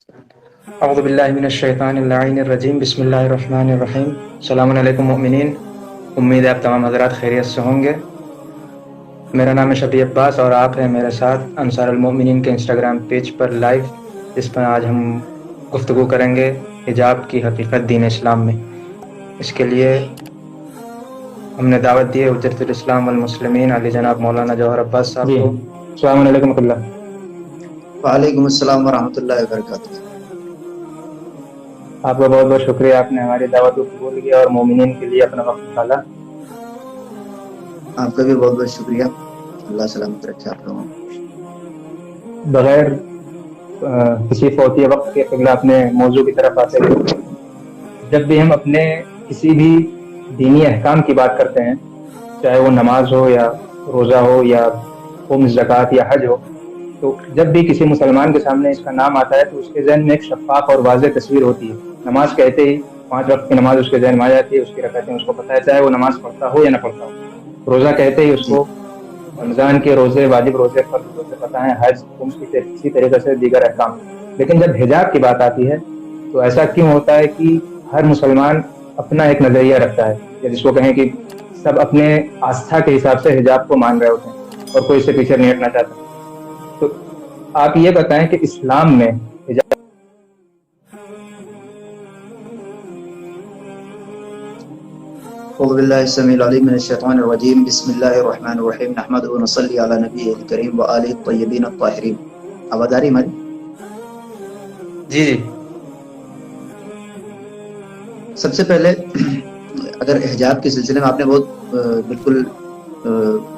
اعوذ باللہ من الشیطان اللعین الرجیم، بسم اللہ الرحمن الرحیم۔ السلام علیکم مؤمنین، امید ہے آپ تمام حضرات خیریت سے ہوں گے۔ میرا نام ہے شفیع عباس اور آپ ہیں میرے ساتھ انصار المؤمنین کے انسٹاگرام پیج پر لائیو، جس پر آج ہم گفتگو کریں گے حجاب کی حقیقت دین اسلام میں۔ اس کے لیے ہم نے دعوت دی ہے حجت الاسلام والمسلمین علی جناب مولانا جوہر عباس صاحب کو۔ السلام علیکم ورحمۃ اللہ۔ وعلیکم السلام ورحمۃ اللہ وبرکاتہ۔ آپ کا بہت بہت شکریہ، آپ نے ہماری دعوت کو قبول کیا اور مومنین کے لیے اپنا وقت نکالا۔ آپ کا بھی بہت بہت شکریہ، اللہ سلامت رکھے آپ لوگوں کو۔ بغیر کسی فوتی وقت کے قبل اپنے موضوع کی طرف آتے ہیں۔ جب بھی ہم اپنے کسی بھی دینی احکام کی بات کرتے ہیں، چاہے وہ نماز ہو یا روزہ ہو یا خمس، زکوٰۃ یا حج ہو، تو جب بھی کسی مسلمان کے سامنے اس کا نام آتا ہے تو اس کے ذہن میں ایک شفاف اور واضح تصویر ہوتی ہے۔ نماز کہتے ہی 5 وقت کی نماز اس کے ذہن میں آ جاتی ہے، اس کی رکعتیں اس کو پتہ ہے، چاہے وہ نماز پڑھتا ہو یا نہ پڑھتا ہو۔ روزہ کہتے ہی اس کو رمضان کے روزے، واجب روزے، فرض روزے پتہ ہیں، حج، خمس کی اسی طریقے سے دیگر احکام۔ لیکن جب حجاب کی بات آتی ہے تو ایسا کیوں ہوتا ہے کہ ہر مسلمان اپنا ایک نظریہ رکھتا ہے، یا جس کو کہیں کہ سب اپنے آستھا کے حساب سے حجاب کو مان رہے ہوتے ہیں اور کوئی اس سے پیچھے نہیں ہٹنا چاہتا۔ تو آپ یہ بتائیں کہ اسلام میں حجاب اعوذ باللہ السمیع العلیم من الشیطان الرجیم، بسم اللہ الرحمن الرحیم، نحمدہ و نصلی علی نبیہ الکریم و آلہ الطیبین الطاہرین۔ آواز آ رہی ہماری؟ جی سب سے پہلے اگر حجاب کے سلسلے میں آپ نے بہت بالکل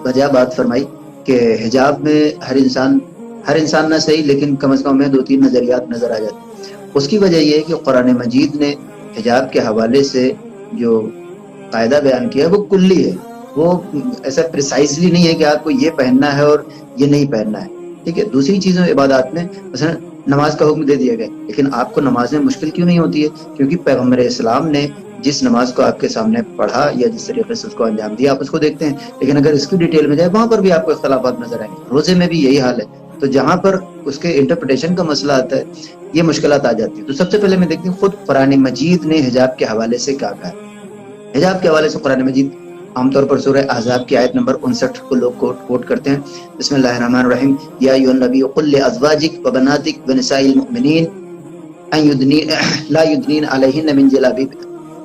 بجا بات فرمائی کہ حجاب میں ہر انسان نہ صحیح لیکن کم از کم ہمیں 2-3 نظریات نظر آ جاتے ہیں۔ اس کی وجہ یہ ہے کہ قرآن مجید نے حجاب کے حوالے سے جو قاعدہ بیان کیا ہے وہ کلی ہے، وہ ایسا پریسائزلی نہیں ہے کہ آپ کو یہ پہننا ہے اور یہ نہیں پہننا ہے، ٹھیک ہے۔ دوسری چیزوں عبادات میں مثلا نماز کا حکم دے دیا گیا، لیکن آپ کو نماز میں مشکل کیوں نہیں ہوتی ہے؟ کیونکہ پیغمبر اسلام نے جس نماز کو آپ کے سامنے پڑھا یا جس طریقے سے اس کو انجام دیا آپ اس کو دیکھتے ہیں، لیکن اگر اس کی ڈیٹیل میں جائے وہاں پر بھی آپ کو اختلافات نظر آئیں گے۔ روزے میں بھی یہی حال ہے، تو جہاں پر اس کے انٹرپریٹیشن کا مسئلہ آتا ہے یہ مشکلات آ جاتی ہیں۔ تو سب سے پہلے میں دیکھتی ہوں خود قرآن مجید نے حجاب کے حوالے سے کیا کہا ہے۔ حجاب کے حوالے سے قرآن مجید عام طور پر سورہ احزاب کی آیت نمبر 59 کو لوگ کوٹ کرتے ہیں۔ بسم اللہ الرحمن الرحیم، یا ایھا النبی قل لازواجک وبناتک ونساء المؤمنین لا یدنین علیہن من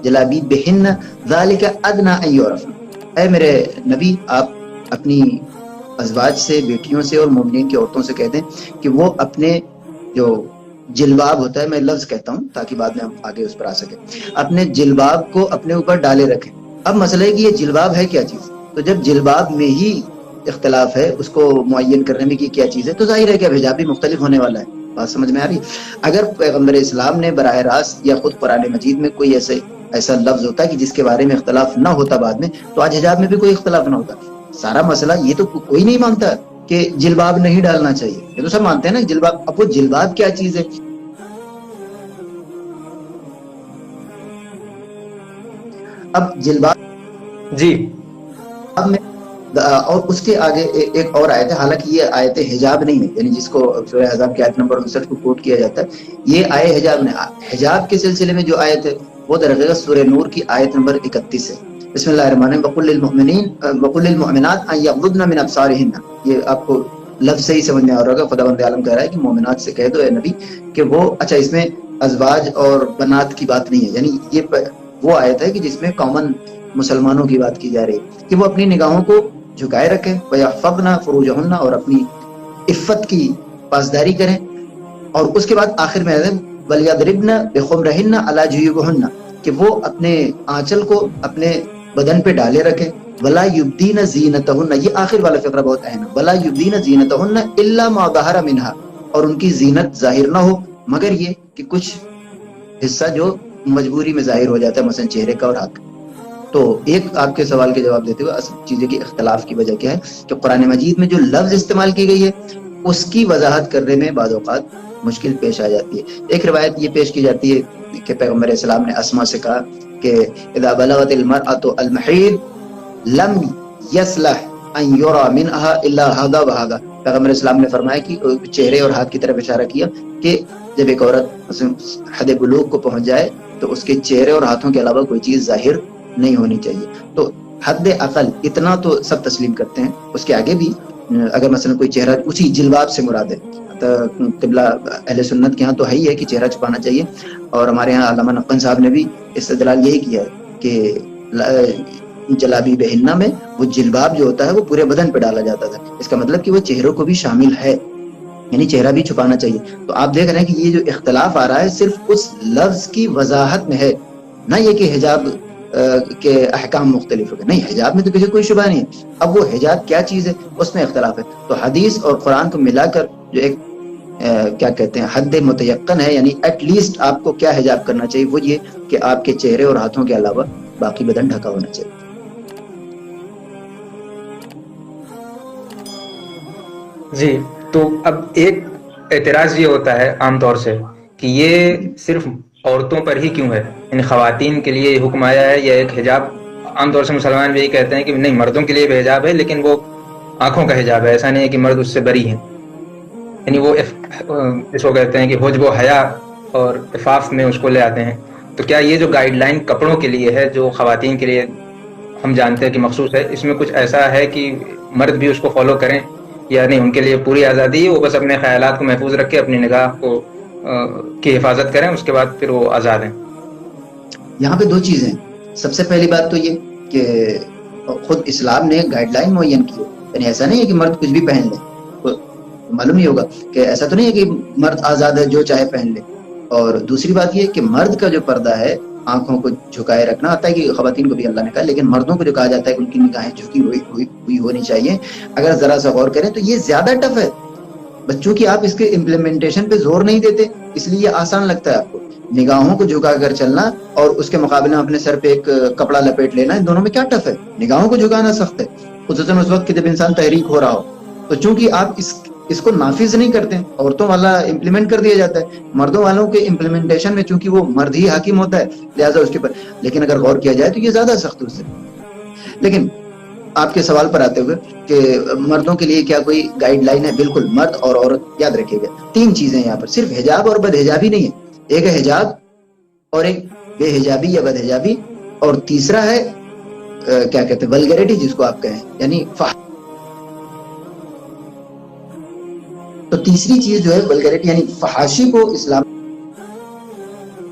جلابیبہن ذالک ادنی ان یعرفن۔ اے میرے نبی، آپ اپنی ازواج سے، بیٹیوں سے اور مومنین کی عورتوں سے کہہ دیں کہ وہ اپنے جو جلباب ہوتا ہے، میں لفظ کہتا ہوں تاکہ بعد میں ہم آگے اس پر آ سکیں، اپنے جلباب کو اپنے اوپر ڈالے رکھیں۔ اب مسئلہ ہے کہ یہ جلباب ہے کیا چیز؟ تو جب جلباب میں ہی اختلاف ہے، اس کو معین کرنے میں کہ کیا چیز ہے، تو ظاہر ہے کہ اب حجاب بھی مختلف ہونے والا ہے۔ بات سمجھ میں آ رہی؟ اگر پیغمبر اسلام نے براہ راست یا خود قرآن مجید میں کوئی ایسا لفظ ہوتا کہ جس کے بارے میں اختلاف نہ ہوتا بعد میں، تو آج حجاب میں بھی کوئی اختلاف نہ ہوتا۔ سارا مسئلہ یہ تو کوئی نہیں مانتا کہ جلباب نہیں ڈالنا چاہیے، یہ تو سب مانتے ہیں نا جلباب۔ اب وہ جلباب کیا چیز ہے؟ اب جلباب جی میں اور اس کے آگے ایک اور آیت ہے، حالانکہ یہ آیت حجاب نہیں ہے، یعنی جس کو سورہ احزاب کی آیت نمبر 59 کو کوٹ کیا جاتا ہے، یہ آیت حجاب نہیں۔ حجاب کے سلسلے میں جو آیت ہے وہ در حقیقت سورہ نور کی آیت نمبر 31 ہے۔ بسم اللہ الرحمن الرحیم، وَقُلْ لِلْمُؤْمِنَاتِ أَن يَغْضُضْنَ مِنْ أَبْصَارِهِنَّ۔ یہ آپ کو لفظ سے ہی سمجھ میں آ رہا ہوگا، خداوند عالم کہہ رہا ہے کہ مومنات سے کہہ دو اے نبی کہ وہ، اچھا اس میں ازواج اور بنات کی بات نہیں ہے، یعنی یہ وہ آیت ہے کہ جس میں کامن مسلمانوں کی بات کی جا رہی ہے کہ وہ اپنی نگاہوں کو جھکائے رکھیں، وَيَحْفَظْنَ فُرُوجَهُنَّ، اور اپنی عفت کی پاسداری کریں، اور اس کے بعد آخر میں وَلْيَضْرِبْنَ بِخُمُرِهِنَّ عَلَى جُيُوبِهِنَّ، کہ وہ اپنے آنچل کو اپنے بدن پہ ڈالے رکھیں، وَلَا يُبْدِينَ زِينَتَهُنَّ، یہ آخر والا فقرہ بہت اہم ہے، وَلَا يُبْدِينَ زِينَتَهُنَّ إِلَّا مَا ظَهَرَ مِنْهَا، اور ان کی زینت ظاہر نہ ہو مگر یہ کہ کچھ حصہ جو مجبوری میں ظاہر ہو جاتا ہے، مثلا چہرے کا اور ہاتھ کا۔ تو ایک آپ کے سوال کے جواب دیتے ہوئے اصل چیزیں کی اختلاف کی وجہ کیا ہے کہ قرآن مجید میں جو لفظ استعمال کی گئی ہے اس کی وضاحت کرنے میں بعض اوقات مشکل پیش آ جاتی ہے۔ ایک روایت یہ پیش کی جاتی ہے کہ پیغمبر اسلام نے اسما سے کہا کہ اذا بلغت المرأة المحیض لم یصلح ان یرى منها الا هذا وهذا۔ پیغمبر اسلام نے فرمایا کہ چہرے اور ہاتھ کی طرف اشارہ کیا کہ جب ایک عورت حد بلوغ کو پہنچ جائے تو اس کے چہرے اور ہاتھوں کے علاوہ کوئی چیز ظاہر نہیں ہونی چاہیے. تو حد عقل اتنا تو سب تسلیم کرتے ہیں. اس کے آگے بھی اگر مثلا کوئی چہرہ اسی جلباب سے مراد ہے تو قبلہ اہل سنت کے ہاں تو ہے ہی ہے کہ چہرہ چھپانا چاہیے. اور ہمارے یہاں علامہ نقن صاحب نے بھی استدلال یہی کیا ہے کہ جلابی بہنہ میں وہ جلباب جو ہوتا ہے وہ پورے بدن پہ ڈالا جاتا تھا. اس کا مطلب کہ وہ چہروں کو بھی شامل ہے, یعنی چہرہ بھی چھپانا چاہیے. تو آپ دیکھ رہے ہیں کہ یہ جو اختلاف آ رہا ہے صرف اس لفظ کی وضاحت میں ہے, نہ یہ کہ حجاب کے احکام مختلف ہو گئے. نہیں, حجاب میں تو کسی کوئی شبہ نہیں ہے. اب وہ حجاب کیا چیز ہے اس میں اختلاف ہے. تو حدیث اور قرآن کو ملا کر جو ایک کیا کہتے ہیں حد متیقن ہے, یعنی ایٹ لیسٹ آپ کو کیا حجاب کرنا چاہیے, وہ یہ کہ آپ کے چہرے اور ہاتھوں کے علاوہ باقی بدن ڈھکا ہونا چاہیے. جی, تو اب ایک اعتراض یہ ہوتا ہے عام طور سے کہ یہ صرف عورتوں پر ہی کیوں ہے, یعنی خواتین کے لیے یہ حکم آیا ہے یا ایک حجاب. عام طور سے مسلمان بھی یہی کہتے ہیں کہ نہیں, مردوں کے لیے بھی حجاب ہے لیکن وہ آنکھوں کا حجاب ہے, ایسا نہیں ہے کہ مرد اس سے بری ہیں. یعنی وہ اس کو کہتے ہیں کہ حجب و حیا اور عفاف میں اس کو لے آتے ہیں. تو کیا یہ جو گائیڈ لائن کپڑوں کے لیے ہے جو خواتین کے لیے ہم جانتے ہیں کہ مخصوص ہے, اس میں کچھ ایسا ہے کہ مرد بھی اس کو فالو کریں یا نہیں, ان کے لیے پوری آزادی ہے, وہ بس اپنے خیالات کو محفوظ رکھ کے اپنی نگاہ کو کی حفاظت کریں, اس کے بعد پھر وہ آزاد ہیں؟ یہاں پہ دو چیزیں. سب سے پہلی بات تو یہ کہ خود اسلام نے گائیڈ لائن معین کی ہے, یعنی ایسا نہیں ہے کہ مرد کچھ بھی پہن لے. معلوم ہی ہوگا کہ ایسا تو نہیں ہے کہ مرد آزاد ہے جو چاہے پہن لے. اور دوسری بات یہ کہ مرد کا جو پردہ ہے آنکھوں کو جھکائے رکھنا آتا ہے کہ خواتین کو بھی اللہ نے کہا, لیکن مردوں کو جو کہا جاتا ہے کہ ان کی نگاہیں جھکی ہوئی ہونی چاہیے. اگر ذرا سا غور کریں تو یہ زیادہ ٹف ہے. بچوں کی آپ اس کے امپلیمنٹیشن پہ زور نہیں دیتے, اس لیے یہ آسان لگتا ہے آپ کو. نگاہوں کو جھکا کر چلنا اور اس کے مقابلے میں اپنے سر پہ ایک کپڑا لپیٹ لینا, ان دونوں میں کیا ٹف ہے؟ نگاہوں کو جھکانا سخت ہے, خصوصاً اس وقت کہ جب انسان تحریک ہو رہا ہو. تو چونکہ آپ اس کو نافذ نہیں کرتے, عورتوں والا امپلیمنٹ کر دیا جاتا ہے. مردوں والوں کے امپلیمنٹیشن میں چونکہ وہ مرد ہی حاکم ہوتا ہے لہٰذا اس کے پر, لیکن اگر غور کیا جائے تو یہ زیادہ سخت اس سے. لیکن آپ کے سوال پر آتے ہوئے کہ مردوں کے لیے کیا کوئی گائیڈ لائن ہے؟ بالکل, مرد اور عورت یاد رکھیے گا تین چیزیں یہاں پر, صرف حجاب اور بد حجابی نہیں ہے. ایک ہے حجاب اور ایک بے حجابی یا بد حجابی, اور تیسرا ہے کیا کہتے ہیں ولگریٹی جس کو آپ کہیں, یعنی تو تیسری چیز جو ہے ولگریٹی یعنی فحاشی کو اسلام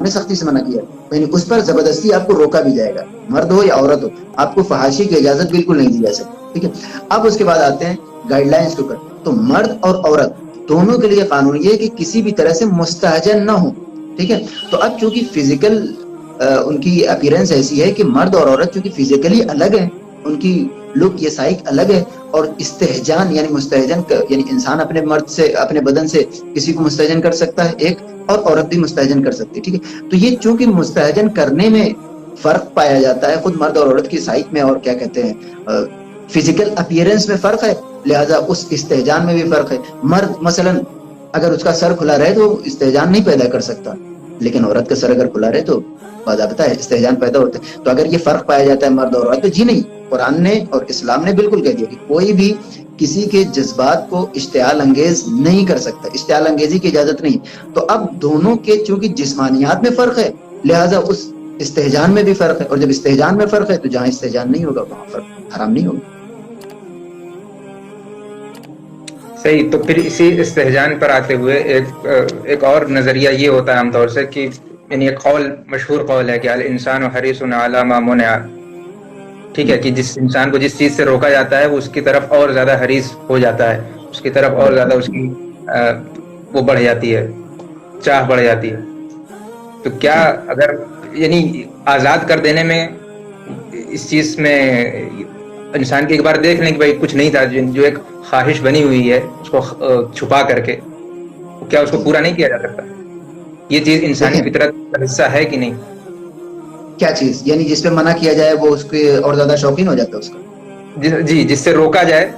نے سختی سے منع کیا, یعنی اس پر زبردستی آپ کو روکا بھی جائے گا, مرد ہو یا عورت ہو, آپ کو فحاشی کی اجازت بالکل نہیں دی جا سکتی. ٹھیک ہے, اب اس کے بعد آتے ہیں گائیڈ لائنز کے اوپر. تو مرد اور عورت دونوں کے لیے قانون یہ ہے کہ کسی بھی طرح سے مستحجن نہ ہو. ٹھیک ہے, تو اب چونکہ فزیکل ان کی اپیرنس ایسی ہے کہ مرد اور عورت چونکہ فزیکلی الگ ہیں, ان کی لک یہ سائیک الگ ہے, اور استحجان یعنی مستحجن یعنی انسان اپنے مرد سے اپنے بدن سے کسی کو مستحجن کر سکتا ہے ایک, اور عورت بھی مستحجن کر سکتی ہے. ٹھیک ہے, تو یہ چونکہ مستحجن کرنے میں فرق پایا جاتا ہے خود مرد اور عورت کی سائیک میں, اور کیا کہتے ہیں فزیکل اپیرنس میں فرق ہے, لہٰذا اس استحجان میں بھی فرق ہے. مرد مثلا اگر اس کا سر کھلا رہے تو استحجان نہیں پیدا کر سکتا, لیکن عورت کا سر اگر کھلا رہے تو باضابطہ ہے استحجان پیدا ہوتا ہے. تو اگر یہ فرق پایا جاتا ہے مرد اور عورت, تو جی نہیں, قرآن نے اور اسلام نے بالکل کہہ دیا کہ کوئی بھی کسی کے جذبات کو اشتعال انگیز نہیں کر سکتا, اشتعال انگیزی کی اجازت نہیں. تو اب دونوں کے چونکہ جسمانیات میں فرق ہے لہٰذا اس استحجان میں بھی فرق ہے, اور جب استحجان میں فرق ہے تو جہاں استحجان نہیں ہوگا وہاں فرق حرام نہیں ہوگا. صحیح. تو پھر اسی استحجان پر آتے ہوئے ایک اور نظریہ یہ ہوتا ہے عام طور سے کہ یعنی ایک قول مشہور قول ہے کہ الانسان حریص علی ما منع. ٹھیک ہے, کہ جس انسان کو جس چیز سے روکا جاتا ہے وہ اس کی طرف اور زیادہ حریص ہو جاتا ہے, اس کی طرف اور زیادہ اس کی وہ بڑھ جاتی ہے, چاہ بڑھ جاتی ہے. تو کیا اگر یعنی آزاد کر دینے میں اس چیز میں انسان کی ایک بار دیکھ لیں کہ بھائی کچھ نہیں تھا, جو ایک خواہش بنی ہوئی ہے اس کو چھپا کر کے, کیا اس کو پورا نہیں کیا جا سکتا؟ یہ چیز انسانی فطرت کا حصہ ہے کہ نہیں؟ کیا چیز یعنی جس پہ منع کیا جائے وہ اس کے اور زیادہ شوقین ہو جاتا ہے اس کا؟ جی, جس سے روکا جائے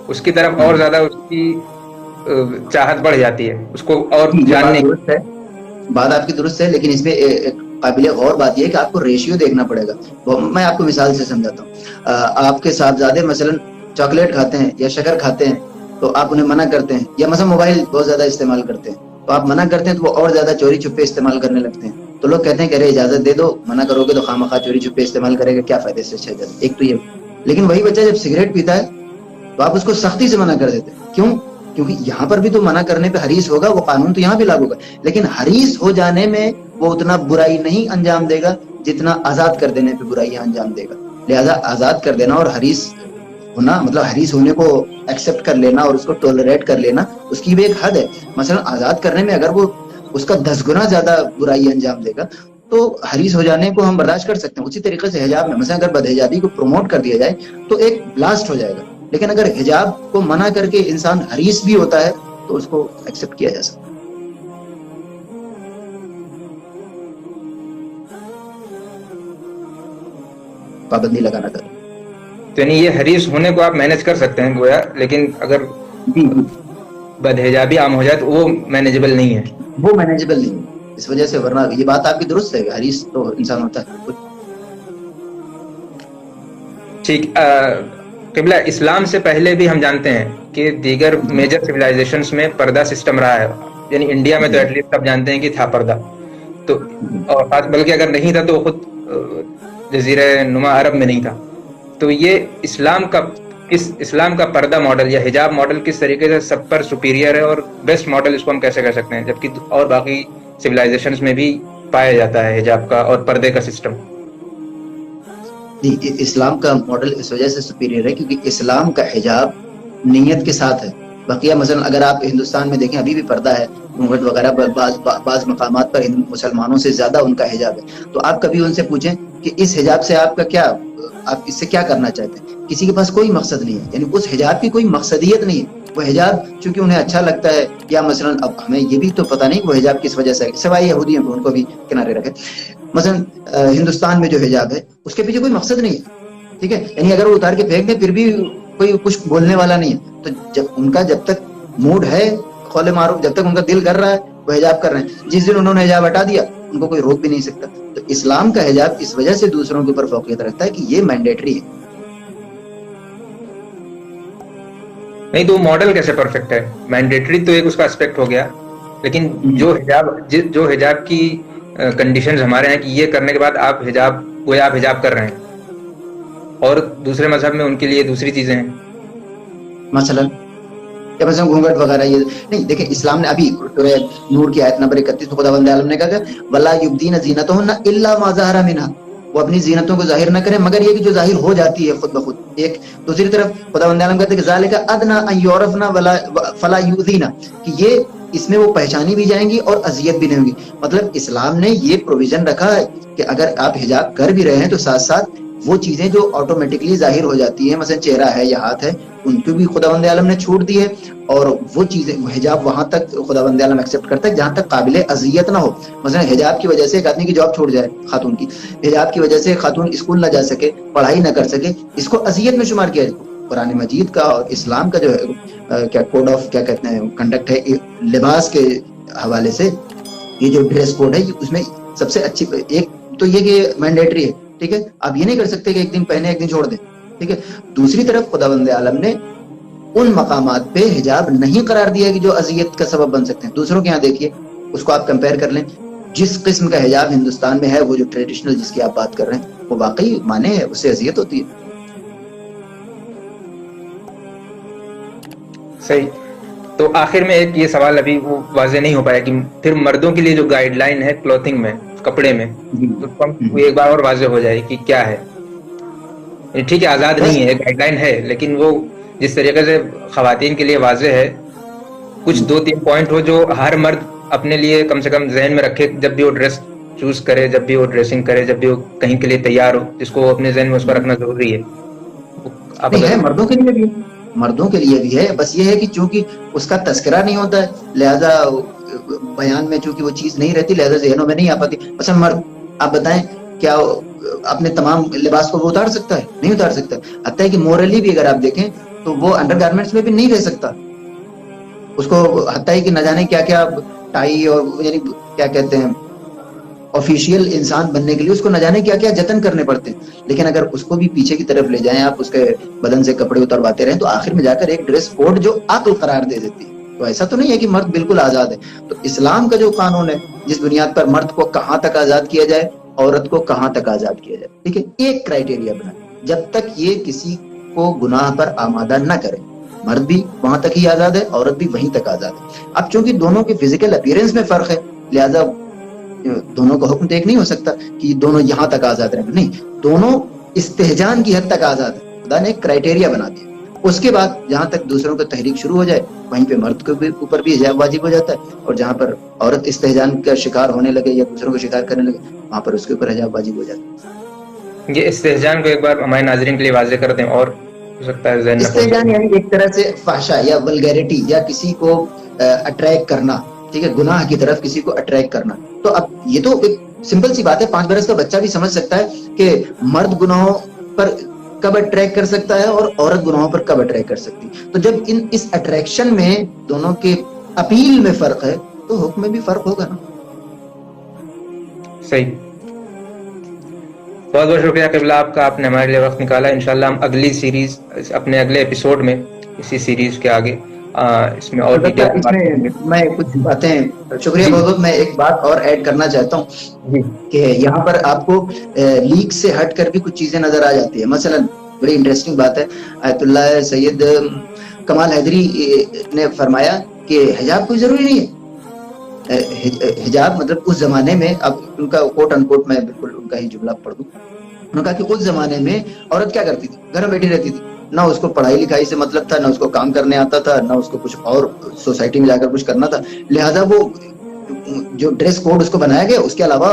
اس کی طرف اور زیادہ اس کی چاہت بڑھ جاتی ہے, اس کو اور جاننے کی. بات آپ کی درست ہے, لیکن اس میں قابل غور بات یہ ہے کہ آپ کو ریشیو دیکھنا پڑے گا. میں آپ کو مثال سے سمجھاتا ہوں. آپ کے صاحبزادے مثلا چاکلیٹ کھاتے ہیں یا شکر کھاتے ہیں تو آپ انہیں منع کرتے ہیں, یا مثلا موبائل بہت زیادہ استعمال کرتے ہیں تو آپ منع کرتے ہیں تو وہ اور زیادہ چوری چھپے استعمال کرنے لگتے ہیں. تو لوگ کہتے ہیں کہ ارے اجازت دے دو, منع کرو گے تو خواہ چوری چھپے استعمال کرے گا, کیا فائدے سے اچھا اجازت. ایک تو یہ. لیکن وہی بچہ جب سگریٹ پیتا ہے تو آپ اس کو سختی سے منع کر دیتے ہیں. کیوں؟ کیونکہ یہاں پر بھی تو منع کرنے پہ حریص ہوگا, وہ قانون تو یہاں بھی لاگو ہوگا, لیکن حریص ہو جانے میں وہ اتنا برائی نہیں انجام دے گا جتنا آزاد کر دینے پہ برائیاں انجام دے گا. لہذا آزاد کر دینا اور حریص ہونا, مطلب حریص ہونے کو ایکسپٹ کر لینا اور اس کو ٹولریٹ کر لینا, اس کی بھی ایک حد ہے. مثلا آزاد کرنے میں اگر وہ اس کا 10 گنا زیادہ برائی انجام دے گا تو حریص ہو جانے کو ہم برداشت کر سکتے ہیں. اسی طریقے سے حجاب میں مثلا اگر بدحجابی کو پروموٹ کر دیا جائے تو ایک بلاسٹ ہو جائے گا, لیکن اگر حجاب کو منع کر کے انسان حریص بھی ہوتا ہے تو اس کو ایکسپٹ کیا جا سکتا ہے. پابندی لگانا تھا. تو یعنی یہ حریص ہونے کو آپ مینج کر سکتے ہیں گویا, لیکن اگر بدحجابی عام ہو جائے تو وہ مینیجبل نہیں ہے, وہ مینیجبل نہیں ہے. اس وجہ سے ورنہ یہ بات آپ کی درست ہے, حریص تو انسان ہوتا ہے. ٹھیک. قبلہ, اسلام سے پہلے بھی ہم جانتے ہیں کہ دیگر میجر سویلائزیشنز میں پردہ سسٹم رہا ہے, یعنی انڈیا میں تو ایٹ لیسٹ آپ جانتے ہیں کہ تھا پردہ, تو اور بلکہ اگر نہیں تھا تو خود جزیرہ نما عرب میں نہیں تھا. تو یہ اسلام کا پردہ ماڈل یا حجاب ماڈل کس طریقے سے سب پر سپیریئر ہے اور بیسٹ ماڈل اس کو ہم کیسے کہہ سکتے ہیں, جبکہ اور باقی سویلائزیشنز میں بھی پایا جاتا ہے حجاب کا اور پردے کا سسٹم؟ اسلام کا ماڈل اس وجہ سے سپیریئر ہے کیونکہ اسلام کا حجاب نیت کے ساتھ ہے. بقیہ مثلا اگر آپ ہندوستان میں دیکھیں ابھی بھی پردہ ہے, گھونگھٹ وغیرہ بعض مقامات پر مسلمانوں سے زیادہ ان کا حجاب ہے. تو آپ کبھی ان سے پوچھیں کہ اس حجاب سے آپ کا کیا, آپ اس سے کیا کرنا چاہتے ہیں؟ کسی کے پاس کوئی مقصد نہیں ہے, یعنی اس حجاب کی کوئی مقصدیت نہیں ہے. وہ حجاب چونکہ انہیں اچھا لگتا ہے, یا مثلا اب ہمیں یہ بھی تو پتہ نہیں وہ حجاب کس وجہ سے, سوائے یہودی ہیں ان کو بھی کنارے رکھے. مثلا ہندوستان میں جو حجاب ہے اس کے پیچھے کوئی مقصد نہیں ہے, ٹھیک ہے, یعنی اگر وہ اتار کے پھینک دیں پھر بھی کوئی کچھ بولنے والا نہیں ہے. تو جب تک موڈ ہے خول معروف, جب تک ان کا دل کر رہا ہے وہ حجاب کر رہے ہیں. جس دن انہوں نے حجاب ہٹا دیا ان کو کوئی روک بھی نہیں سکتا. تو اسلام کا حجاب اس وجہ سے دوسروں کے اوپر فوقیت رکھتا ہے کہ یہ مینڈیٹری ہے. نہیں تو ماڈل کیسے پرفیکٹ ہے؟ مینڈیٹری تو ایک اس کا اسپیکٹ ہو گیا, لیکن جو حجاب کی کنڈیشنز ہمارے ہیں کہ یہ کرنے کے بعد آپ حجاب کر رہے ہیں, اور دوسرے مذہب میں ان کے لیے دوسری چیزیں ہیں. مثلا گھونگھٹ وغیرہ یہ نہیں. دیکھیں اسلام نے ابھی نور کی آیت نمبر 31 میں خداوند عالم نے کہا کہ ولا یبدین زینتہن الا ما ظہر منھا, وہ اپنی زینتوں کو ظاہر نہ کریں مگر یہ کہ جو ظاہر ہو جاتی ہے خود بخود. ایک دوسری طرف خداوند عالم کہتے ہیں کہ ذالک ادنی ان یعرفن فلا یؤذین, کہ یہ اس میں وہ پہچانی بھی جائیں گی اور اذیت بھی نہیں ہوگی. مطلب اسلام نے یہ پروویژن رکھا ہے کہ اگر آپ حجاب کر بھی رہے ہیں تو ساتھ ساتھ وہ چیزیں جو آٹومیٹکلی ظاہر ہو جاتی ہیں, مثلا چہرہ ہے یا ہاتھ ہے, ان کو بھی خداوند عالم نے چھوٹ دی ہے. اور وہ چیزیں حجاب وہاں تک خداوند عالم ایکسیپٹ کرتا ہے جہاں تک قابل اذیت نہ ہو. مثلا حجاب کی وجہ سے ایک آدمی کی جاب چھوٹ جائے, خاتون کی حجاب کی وجہ سے خاتون اسکول نہ جا سکے, پڑھائی نہ کر سکے, اس کو اذیت میں شمار کیا جائے. قرآن مجید کا اور اسلام کا جو ہے کیا کوڈ آف کیا کہتے ہیں کنڈکٹ ہے لباس کے حوالے سے, یہ جو ڈریس کوڈ ہے اس میں سب سے اچھی ایک تو یہ کہ مینڈیٹری ہے, ٹھیک ہے, آپ یہ نہیں کر سکتے کہ ایک دن پہنے ایک دن چھوڑ دیں, ٹھیک ہے. دوسری طرف خداوند عالم نے ان مقامات پہ حجاب نہیں قرار دیا کہ جو اذیت کا سبب بن سکتے ہیں. دوسروں کے یہاں دیکھیے, اس کو آپ کمپیئر کر لیں, جس قسم کا حجاب ہندوستان میں ہے وہ جو ٹریڈیشنل جس کی آپ بات کر رہے ہیں وہ واقعی مانے ہے, اس سے اذیت ہوتی ہے. صحیح. تو آخر میں ایک یہ سوال ابھی وہ واضح نہیں ہو پایا کہ پھر مردوں کے لیے جو گائیڈ لائن ہے کلوتھنگ میں, کپڑے میں, تو ایک بار اور واضح ہو جائے کہ کیا ہے. ٹھیک ہے آزاد نہیں ہے, گائیڈ لائن ہے, لیکن وہ جس طریقے سے خواتین کے لیے واضح ہے, کچھ 2-3 پوائنٹ ہو جو ہر مرد اپنے لیے کم سے کم ذہن میں رکھے جب بھی وہ ڈریس چوز کرے, جب بھی وہ ڈریسنگ کرے, جب بھی وہ کہیں کے لیے تیار ہو, جس کو اپنے ذہن میں اس پر رکھنا ضروری ہے. مردوں کے لیے بھی, مردوں کے لیے بھی ہے, بس یہ ہے کہ چونکہ اس کا تذکرہ نہیں ہوتا ہے لہذا بیان میں چونکہ وہ چیز نہیں رہتی لہذا ذہنوں میں نہیں آ پاتی. مثلا مرد آپ بتائیں کیا اپنے تمام لباس کو وہ اتار سکتا ہے؟ نہیں اتار سکتا. حتیٰ کہ مورلی بھی اگر آپ دیکھیں تو وہ انڈر گارمنٹس میں بھی نہیں رہ سکتا. اس کو حتیٰ کہ نہ جانے کیا کیا ٹائی اور یعنی کیا کہتے ہیں آفیشیل انسان بننے کے لیے اس کو نہ جانے کیا کیا جتن کرنے پڑتے ہیں. لیکن اگر اس کو بھی پیچھے کی طرف لے جائیں آپ, اس کے بدن سے کپڑے اترواتے رہیں تو آخر میں جا کر ایک ڈریس کوڈ جو عقل قرار دے دیتی ہے, تو ایسا تو نہیں ہے کہ مرد بالکل آزاد ہے. تو اسلام کا جو قانون ہے جس بنیاد پر مرد کو کہاں تک آزاد کیا جائے, عورت کو کہاں تک آزاد کیا جائے, ٹھیک ہے, ایک کرائٹیریا بنا, جب تک یہ کسی کو گناہ پر آمادہ نہ کرے. مرد بھی وہاں تک ہی آزاد ہے, عورت بھی وہیں تک آزاد ہے. اب چونکہ دونوں کے فزیکل اپیرنس میں فرق ہے, لہذا دونوں کا حکم تو ایک نہیں ہو سکتا کہ دونوں یہاں تک آزاد رہیں, نہیں, دونوں استہجان کی حد تک آزاد ہے. خدا نے ایک کرائٹیریا بنا دیا. اس کے بعد جہاں تک دوسروں کو تحریک شروع ہو جائے وہیں پہ مرد کے اوپر بھی حجاب واجب ہو جاتا ہے, اور جہاں پر عورت استہجان کا شکار ہونے لگے یا دوسروں کو شکار کرنے لگے وہاں پر اس کے اوپر حجاب واجب ہو جاتا ہے. یہ استہجان کو ایک بار ہمارے ناظرین کے لیے واضح کر دیں, اور ہو سکتا ہے ذہن استہجان یعنی ایک طرح سے فحشا یا ولگیرٹی یا کسی کو اٹریکٹ کرنا, ٹھیک ہے, گناہ کی طرف کسی کو اٹریکٹ کرنا. تو اب یہ تو ایک سمپل سی بات ہے, 5 برس کا بچہ بھی سمجھ سکتا ہے کہ مرد گناہوں پر کب اٹریکٹ کر سکتا ہے اور عورت گناہوں پر کب اٹریکٹ کر سکتی. تو جب اس اٹریکشن میں دونوں کے اپیل میں فرق ہے تو حکم میں بھی فرق ہوگا نا. صحیح. بہت بہت شکریہ قبلہ آپ کا, آپ نے ہمارے لیے وقت نکالا. انشاءاللہ ہم اگلی سیریز, اپنے اگلے ایپیسوڈ میں اسی سیریز کے آگے اس میں اور ڈیٹیل میں کچھ باتیں, شکریہ بہت بہت. میں ایک بات اور ایڈ کرنا چاہتا ہوں کہ یہاں پر آپ کو لیگ سے ہٹ کر بھی کچھ چیزیں نظر آ جاتی ہے. مثلا بڑی انٹرسٹنگ بات ہے, آیت اللہ سید کمال حیدری نے فرمایا کہ حجاب کوئی ضروری نہیں ہے. حجاب مطلب اس زمانے میں, اب ان کا کوٹ ان کوٹ میں بالکل ان کا ہی جملہ پڑھ دوں, انہوں نے کہا کہ اس زمانے میں عورت کیا کرتی تھی, گھر میں بیٹھی رہتی تھی, نہ اس کو پڑھائی لکھائی سے مطلب تھا, نہ اس کو کام کرنے آتا تھا, نہ اس کو کچھ اور سوسائٹی میں جا کر کچھ کرنا تھا. لہذا وہ جو ڈریس کوڈ اس کو بنایا گیا اس کے علاوہ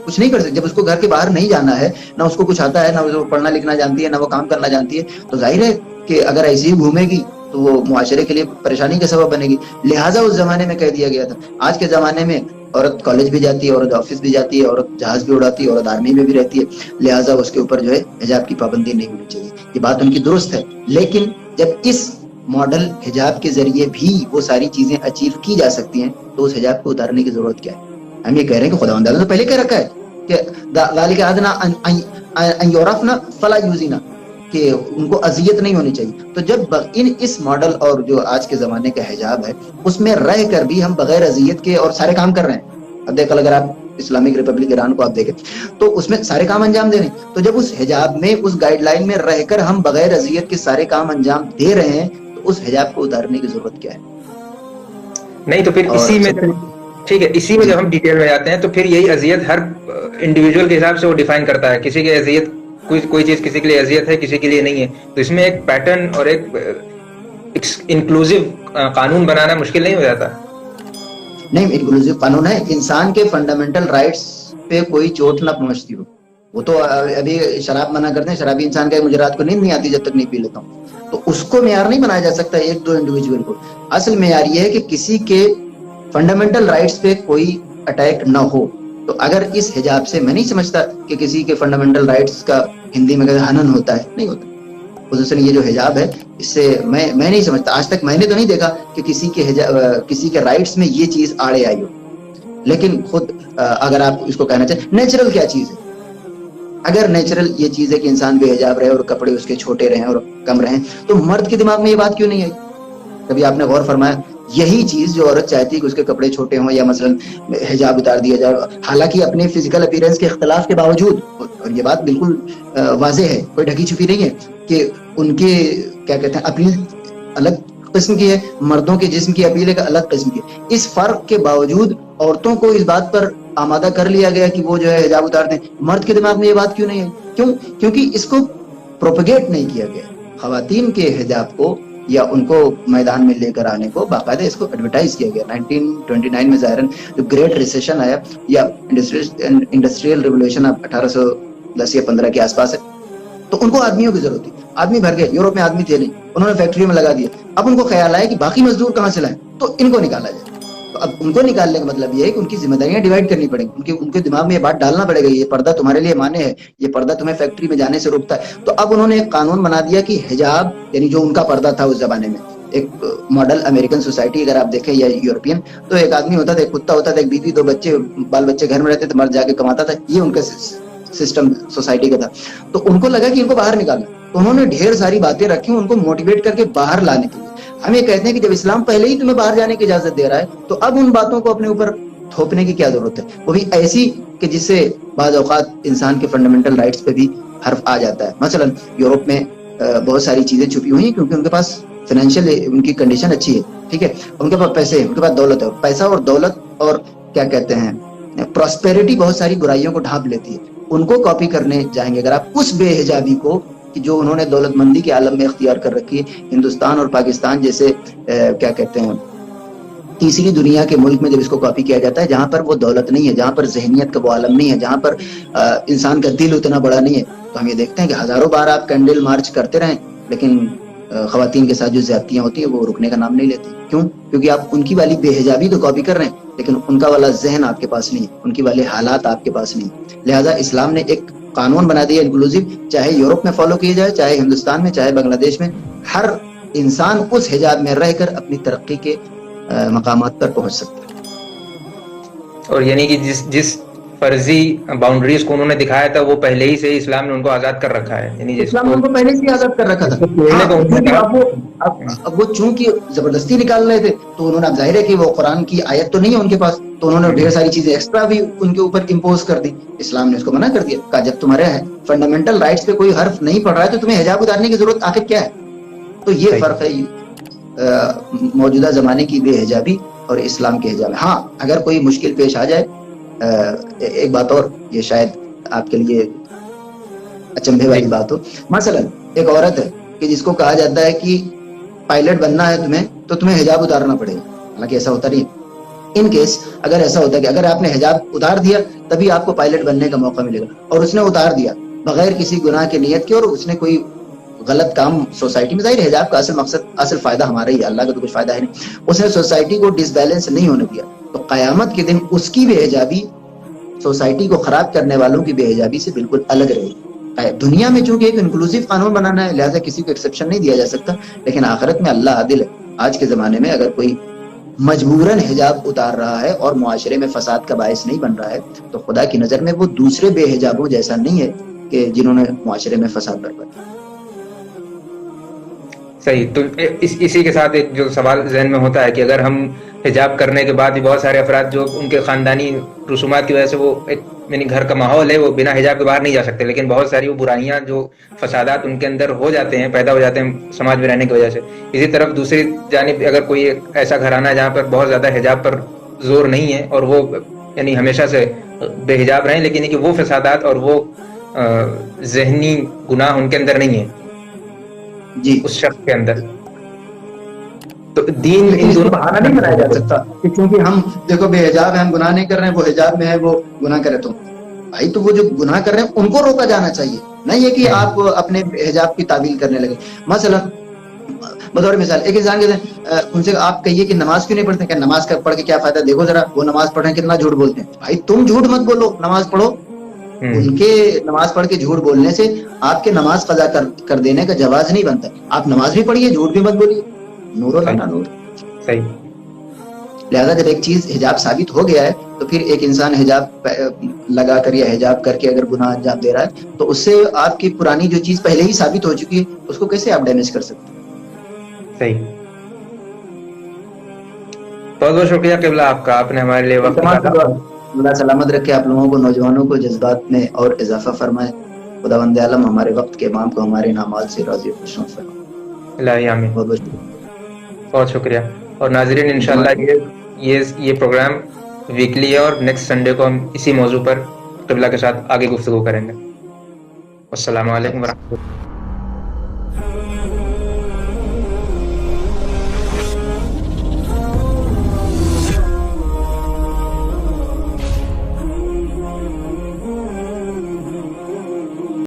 کچھ نہیں کر سکتی. جب اس کو گھر کے باہر نہیں جانا ہے, نہ اس کو کچھ آتا ہے, نہ وہ پڑھنا لکھنا جانتی ہے, نہ وہ کام کرنا جانتی ہے, تو ظاہر ہے کہ اگر ایسے ہی گھومے گی تو وہ معاشرے کے لیے پریشانی کا سبب بنے گی. لہٰذا اس زمانے میں کہہ دیا گیا تھا. آج کے زمانے میں عورت کالج بھی جاتی ہے, عورت آفس بھی جاتی ہے, عورت جہاز بھی اڑاتی ہے, عورت آرمی میں بھی رہتی ہے, لہٰذا اس کے اوپر جو ہے حجاب کی پابندی نہیں ہونی چاہیے. یہ بات ان کی درست ہے, لیکن جب اس ماڈل حجاب کے ذریعے بھی وہ ساری چیزیں اچیو کی جا سکتی ہیں تو اس حجاب کو اتارنے کی ضرورت کیا ہے؟ ہم یہ کہہ رہے ہیں کہ خداوند نے تو پہلے کہہ رکھا ہے کہ ذالک ادنیٰ ان یعرفن فلا یؤذین, کہ ان کو اذیت نہیں ہونی چاہیے. تو جب اس ماڈل اور جو آج کے زمانے کا حجاب ہے اس میں رہ کر بھی ہم بغیر اذیت کے اور سارے کام کر رہے ہیں. اب دیکھ اگر آپ اسلامک ریپبلک ایران کو آپ دیکھیں تو اس میں سارے کام انجام دے رہے ہیں. تو جب اس حجاب میں, اس گائیڈ لائن میں رہ کر ہم بغیر اذیت کے سارے کام انجام دے رہے ہیں تو اس حجاب کو اتارنے کی ضرورت کیا ہے؟ نہیں. تو پھر اسی میں, ٹھیک ہے, اسی میں جب ہم ڈیٹیل میں جاتے ہیں تو پھر یہی اذیت ہر انڈیویجول کے حساب سے وہ ڈیفائن کرتا ہے. کسی کی اذیت, کوئی چیز کسی کے لیے اذیت ہے, کسی کے لیے نہیں ہے. تو اس میں ایک پیٹرن اور ایک انکلوسیو قانون بنانا مشکل نہیں ہو جاتا؟ نہیں, انکلوسیو قانون ہے. انسان کے فنڈامنٹل رائٹس پہ کوئی چوٹ نہ پہنچتی ہو. وہ تو ابھی شراب منع کرتے ہیں, شرابی انسان کا مجھے رات کو نیند نہیں آتی جب تک نہیں پی لیتا ہوں, تو اس کو معیار نہیں بنایا جا سکتا ایک دو انڈیویجول کو. اصل معیار یہ ہے کہ کسی کے فنڈامنٹل رائٹس پہ کوئی اٹیک نہ ہو. تو اگر اس حجاب سے, میں نہیں سمجھتا کہ کسی کے فنڈامنٹل رائٹس کا ہندی میں ہنن ہوتا ہے, نہیں ہوتا. خصوصاً یہ جو حجاب ہے اس سے میں نہیں سمجھتا, آج تک میں نے تو نہیں دیکھا کہ کسی کے رائٹس میں یہ چیز آڑے آئی ہو. لیکن خود اگر آپ اس کو کہنا چاہیں نیچرل کیا چیز ہے, اگر نیچرل یہ چیز ہے کہ انسان بے حجاب رہے اور کپڑے اس کے چھوٹے رہیں اور کم رہیں, تو مرد کے دماغ میں یہ بات کیوں نہیں آئی؟ کبھی آپ نے غور فرمایا؟ یہی چیز جو عورت چاہتی ہے کہ اس کے کپڑے چھوٹے ہوں یا مثلا حجاب اتار دیا جائے, حالانکہ اپنے فزیکل اپیرنس کے اختلاف کے باوجود, اور یہ بات بالکل واضح ہے, کوئی ڈھکی چھپی نہیں ہے کہ ان کے کیا کہتے ہیں اپیل الگ قسم کی ہے, مردوں کے جسم کی اپیل ایک الگ قسم کی ہے. اس فرق کے باوجود عورتوں کو اس بات پر آمادہ کر لیا گیا کہ وہ جو ہے حجاب اتار دیں. مرد کے دماغ میں یہ بات کیوں نہیں ہے؟ کیونکہ اس کو پروپیگیٹ نہیں کیا گیا. خواتین کے حجاب کو یا ان کو میدان میں لے کر آنے کو باقاعدہ اس کو ایڈورٹائز کیا گیا. 1929 میں ظاہراً جو گریٹ ریسیشن آیا یا انڈسٹریل ریولوشن 1810 یا 15 کے آس پاس ہے, تو ان کو آدمیوں کی ضرورت تھی. آدمی بھر گئے, یوروپ میں آدمی تھے نہیں, انہوں نے فیکٹریوں میں لگا دیا. اب ان کو خیال آیا کہ باقی مزدور کہاں سے لائیں, تو ان کو نکالا جائے. تو اب ان کو نکالنے کا مطلب یہ ہے کہ ان کی ذمہ داریاں ڈیوائڈ کرنی پڑیں گی. ان کے دماغ میں یہ بات ڈالنا پڑے گا یہ پردہ تمہارے لیے مانے ہے, یہ پردہ تمہیں فیکٹری میں جانے سے روکتا ہے. تو اب انہوں نے ایک قانون بنا دیا کہ حجاب یعنی جو ان کا پردہ تھا اس زمانے میں, ایک ماڈل امریکن سوسائٹی اگر آپ دیکھیں یا یورپین, تو ایک آدمی ہوتا تھا, ایک کتا ہوتا تھا, ایک بیوی, 2 بچے, بال بچے گھر میں رہتے تھے, مرد جا کے کماتا تھا. یہ ان کا سسٹم سوسائٹی کا تھا. تو ان کو لگا کہ ان کو باہر نکالنا, تو انہوں نے ڈھیر ساری باتیں رکھی ان کو موٹیویٹ کر کے باہر لانے کے لیے. ہم یہ کہتے ہیں کہ جب اسلام پہلے ہی تمہیں باہر جانے کی اجازت دے رہا ہے تو اب ان باتوں کو اپنے اوپر تھوپنے کی کیا ضرورت ہے, وہ بھی ایسی کہ جس سے بعض اوقات انسان کے فنڈامنٹل رائٹس پہ بھی حرف آ جاتا ہے. مثلا یورپ میں بہت ساری چیزیں چھپی ہوئی ہیں کیونکہ ان کے پاس فائنینشیل ان کی کنڈیشن اچھی ہے, ٹھیک ہے, ان کے پاس پیسے ہیں, ان کے پاس دولت ہے, پیسہ اور دولت اور کیا کہتے ہیں پراسپیرٹی بہت ساری برائیوں کو ڈھانپ لیتی ہے. ان کو کاپی کرنے جائیں گے اگر آپ اس بے حجابی کو کہ جو انہوں نے دولت مندی کے عالم میں اختیار کر رکھی ہے, ہندوستان اور پاکستان جیسے کیا کہتے ہیں تیسری دنیا کے ملک میں جب اس کو کاپی کیا جاتا ہے جہاں پر وہ دولت نہیں ہے, جہاں پر ذہنیت کا وہ عالم نہیں ہے, جہاں پر انسان کا دل اتنا بڑا نہیں ہے, تو ہم یہ دیکھتے ہیں کہ ہزاروں بار آپ کینڈل مارچ کرتے رہیں لیکن خواتین کے ساتھ جو زیادتیاں ہوتی ہیں وہ رکنے کا نام نہیں لیتی. کیوں؟ کیونکہ آپ ان کی والی بے حجابی تو کاپی کر رہے ہیں لیکن ان کا والا ذہن آپ کے پاس نہیں ہے, ان کی والے حالات آپ کے پاس نہیں ہے. لہٰذا اسلام نے ایک قانون بنا دیا انکلوسیو, چاہے یورپ میں فالو کیا جائے, چاہے ہندوستان میں, چاہے بنگلہ دیش میں, ہر انسان اس حجاب میں رہ کر اپنی ترقی کے مقامات پر پہنچ سکتا ہے. اور یعنی کہ جس فرضی باؤنڈریز کو انہوں نے دکھایا تھا وہ پہلے ہی سے اسلام نے ان کو آزاد کر رکھا ہے, یعنی جس اسلام کو نے ان کو پہلے سے آزاد کر رکھا تھا. اس کو توڑنے کو انہوں نے کیونکہ کہا. اب وہ چونکہ زبردستی نکال رہے تھے تو انہوں نے اب ظاہر ہے کہ وہ قرآن کی آیت تو نہیں ہے ان کے پاس, تو انہوں نے ڈھیر ساری چیزیں ایکسٹرا بھی ان کے اوپر امپوز کر دی. اسلام نے اس کو منع کر دیا, کہا جب تمہارے فنڈامنٹل رائٹس پہ کوئی حرف نہیں پڑ رہا ہے تو تمہیں حجاب اتارنے کی ضرورت آخر کیا ہے. تو یہ فرق ہے موجودہ زمانے کی بے حجابی اور اسلام کے حجاب. ہاں اگر کوئی مشکل پیش آ جائے, ایک بات اور, یہ شاید آپ کے لیے اچنبھے والی بات ہو, مثلا ایک عورت ہے کہ جس کو کہا جاتا ہے کہ پائلٹ بننا ہے تمہیں تو تمہیں حجاب اتارنا پڑے گا, حالانکہ ایسا ہوتا نہیں. ان کیس اگر ایسا ہوتا ہے کہ اگر آپ نے حجاب اتار دیا تبھی آپ کو پائلٹ بننے کا موقع ملے گا, اور اس نے اتار دیا بغیر کسی گناہ کی نیت کے, اور اس نے کوئی غلط کام سوسائٹی میں, ظاہر حجاب کا اصل مقصد اصل فائدہ ہمارا ہی ہے, اللہ کا تو کچھ فائدہ ہے نہیں, اس نے سوسائٹی کو ڈس بیلنس نہیں ہونے دیا, تو قیامت کے دن اس کی بے حجابی سوسائٹی کو خراب کرنے والوں کی بے حجابی سے بالکل الگ رہے گی. دنیا میں چونکہ ایک انکلوسیو قانون بنانا ہے لہٰذا کسی کو ایکسیپشن نہیں دیا جا سکتا, لیکن آخرت میں اللہ عادل ہے. آج کے زمانے میں اگر کوئی مجبوراً حجاب اتار رہا ہے اور معاشرے میں فساد کا باعث نہیں بن رہا ہے تو خدا کی نظر میں وہ دوسرے بے حجابوں جیسا نہیں ہے کہ جنہوں نے معاشرے میں فساد برپا کیا. صحیح. تو اسی کے ساتھ ایک جو سوال ذہن میں ہوتا ہے کہ اگر ہم حجاب کرنے کے بعد بھی بہت سارے افراد جو ان کے خاندانی رسومات کی وجہ سے وہ ایک یعنی گھر کا ماحول ہے وہ بنا حجاب کے باہر نہیں جا سکتے, لیکن بہت ساری وہ برائیاں جو فسادات ان کے اندر ہو جاتے ہیں, پیدا ہو جاتے ہیں سماج میں رہنے کی وجہ سے. اسی طرف دوسری جانب اگر کوئی ایسا گھرانہ ہے جہاں پر بہت زیادہ حجاب پر زور نہیں ہے اور وہ یعنی ہمیشہ سے بے حجاب رہیں, لیکن کہ وہ فسادات اور وہ ذہنی گناہ ان کے اندر نہیں ہے جی اس شخص کے اندر, تو دین لیکن ان اس کو دونوں بہانہ نہیں بنایا جا سکتا کہ چونکہ ہم دیکھو بے حجاب ہے ہم گناہ نہیں کر رہے ہیں, وہ حجاب میں ہے وہ گناہ کرے. تو بھائی تو وہ جو گناہ کر رہے ہیں ان کو روکا جانا چاہیے, نہ یہ کہ آپ اپنے حجاب کی تعویل کرنے لگے. مثلا بطور مثال ایک انسان کہتے ہیں ان سے آپ کہیے کہ نماز کیوں نہیں پڑھتے, کہ نماز پڑھ کے کیا فائدہ, دیکھو ذرا وہ نماز پڑھ رہے ہیں کتنا جھوٹ بولتے ہیں. بھائی تم جھوٹ مت بولو, نماز پڑھو. ان کے نماز پڑھ کے جھوٹ بولنے سے آپ کے نماز قضا کر دینے کا جواز نہیں بنتا. آپ نماز بھی پڑھیے, جھوٹ بھی مت بولیے, نور و لانا نور. صحیح. لہذا جب ایک چیز حجاب ثابت ہو گیا ہے تو پھر ایک انسان حجاب لگا کر یا حجاب کر کے اگر گناہ انجام دے رہا ہے تو اس سے آپ کی پرانی جو چیز پہلے ہی ثابت ہو چکی ہے اس کو کیسے آپ ڈیمیج کر سکتے ہیں. صحیح. بہت بہت شکریہ قبلہ آپ کا, آپ نے ہمارے لیے وقت نکالا. اللہ سلامت رکھے آپ لوگوں کو, نوجوانوں کو جذبات میں اور اضافہ فرمائے. خداوند عالم ہمارے وقت کے امام کو ہمارے انعامات سے راضی خوش فرمائے. الہی آمین. بہت بہت شکریہ. بہت شکریہ. اور ناظرین انشاءاللہ یہ پروگرام ویکلی ہے اور نیکسٹ سنڈے کو ہم اسی موضوع پر قبلہ کے ساتھ آگے گفتگو کریں گے. السلام علیکم ورحمۃ اللہ.